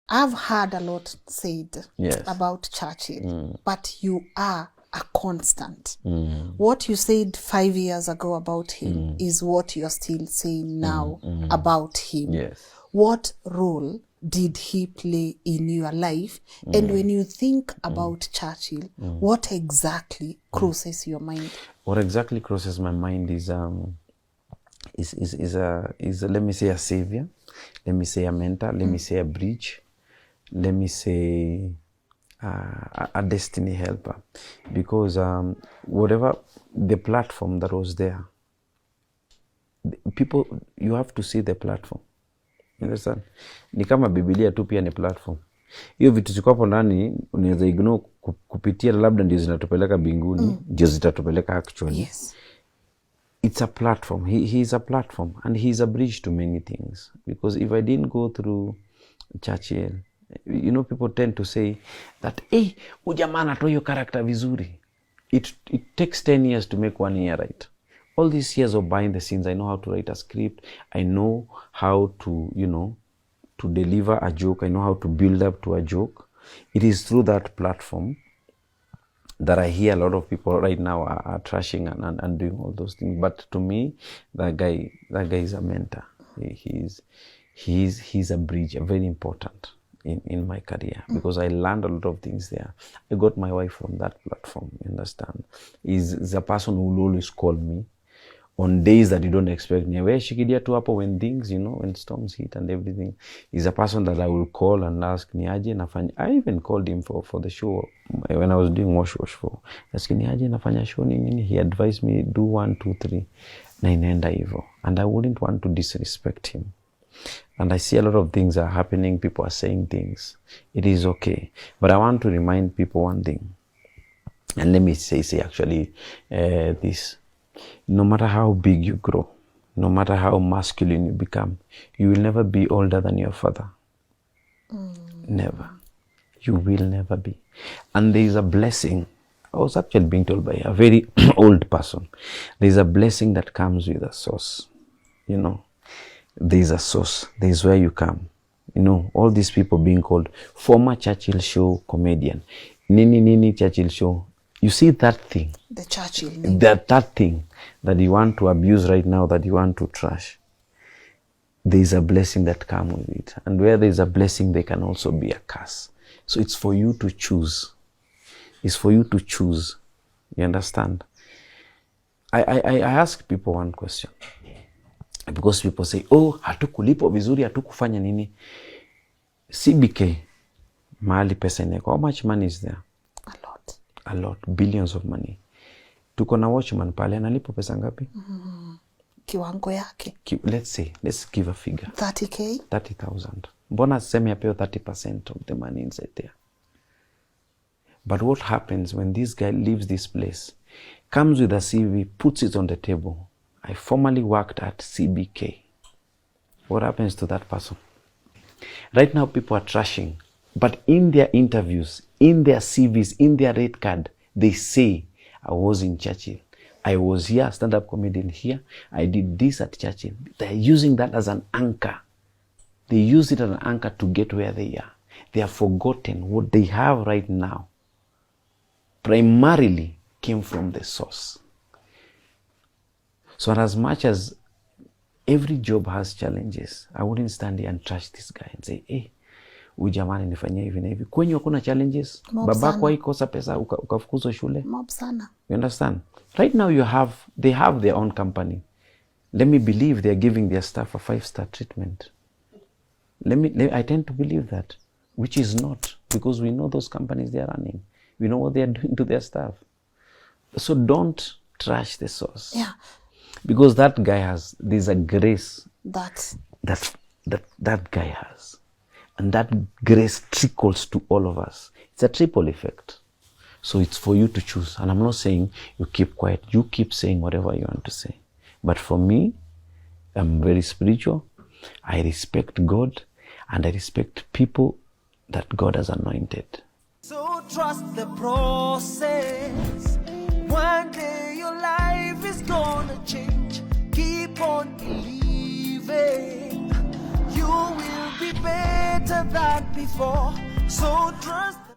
I've heard a lot said Yes. about Churchill, but you are a constant. What you said 5 years ago about him is what you're still saying now about him. Yes. What role did he play in your life? And when you think about Churchill, what exactly crosses your mind? What exactly crosses my mind is let me say a savior, let me say a mentor, let me say a bridge, let me say a destiny helper, because whatever the platform that was there, people, you have to see the platform. You understand? Ni kama Biblia tu pia ni platform. Hiyo vitu ziko hapo ndani unaweza ignore kupitia, labda ndio zinatupeleka mbinguni, ndio zitatupeleka actually. Yes. It's a platform. He is a platform, and he is a bridge to many things. Because if I didn't go through Churchill, you know, people tend to say that, hey, ujamaa anatoa hiyo character vizuri. It takes 10 years to make 1 year right. All these years of behind the scenes, I know how to write a script. I know how to, you know, to deliver a joke. I know how to build up to a joke. It is through that platform that I hear a lot of people right now are trashing and doing all those things. But to me, that guy is a mentor. He's a bridge, very important in my career, because I learned a lot of things there. I got my wife from that platform, you understand? He's a person who will always call me on days that you don't expect me. Where shikidia tu hapo when things, you know, when storms hit and everything. He's a person that I will call and ask ni aje nafanya. I even called him for the show when I was doing wash for. Ask ni aje nafanya show nini. He advised me do 1, 2, 3 na inaenda hivyo. And I wouldn't want to disrespect him. And I see a lot of things are happening. People are saying things. It is okay. But I want to remind people one thing. And let me say actually this. No matter how big you grow, no matter how masculine you become, you will never be older than your father. Never. You will never be. And there is a blessing. I was actually being told by a very old person. There is a blessing that comes with a source. You know, there is a source. There is where you come. You know, all these people being called former Churchill show comedian. Nini Churchill show. You see that thing. The Churchill. That thing that you want to abuse right now, that you want to trash. There is a blessing that comes with it. And where there is a blessing, there can also be a curse. So it's for you to choose. It's for you to choose. You understand? I ask people one question. Because people say, oh, hatukulipo vizuri, hatukufanya nini. CBK, mahali pesa ineko. How much money is there? A lot, billions of money. Tuko na watchman pale analipo pesa ngapi? Kiwango yake. Let's give a figure. 30K? 30,000. Mbona sema yapeo 30% of the money inside there? But what happens when this guy leaves this place, comes with a CV, puts it on the table? I formerly worked at CBK. What happens to that person? Right now people are trashing. But in their interviews, in their CVs, in their rate card, they say, I was in Churchill. I was here, stand-up comedian here. I did this at Churchill. They're using that as an anchor. They use it as an anchor to get where they are. They have forgotten what they have right now. Primarily came from the source. So as much as every job has challenges, I wouldn't stand here and trash this guy and say, hey, ujamani nifanyia hivi na hivi. Kwenye hakuna challenges, babako haikosa pesa ukafukuzwa shule. Mob sana. You understand? Right now they have their own company. Let me believe they are giving their staff a 5-star treatment. I tend to believe that, which is not, because we know those companies they are running. We know what they are doing to their staff. So don't trash the source. Yeah. Because that guy there's a grace that guy has. And that grace trickles to all of us. It's a triple effect. So it's for you to choose. And I'm not saying you keep quiet. You keep saying whatever you want to say. But for me, I'm very spiritual. I respect God. And I respect people that God has anointed. So trust the process. One day your life is gonna change. Keep on believing. You will be better than before. So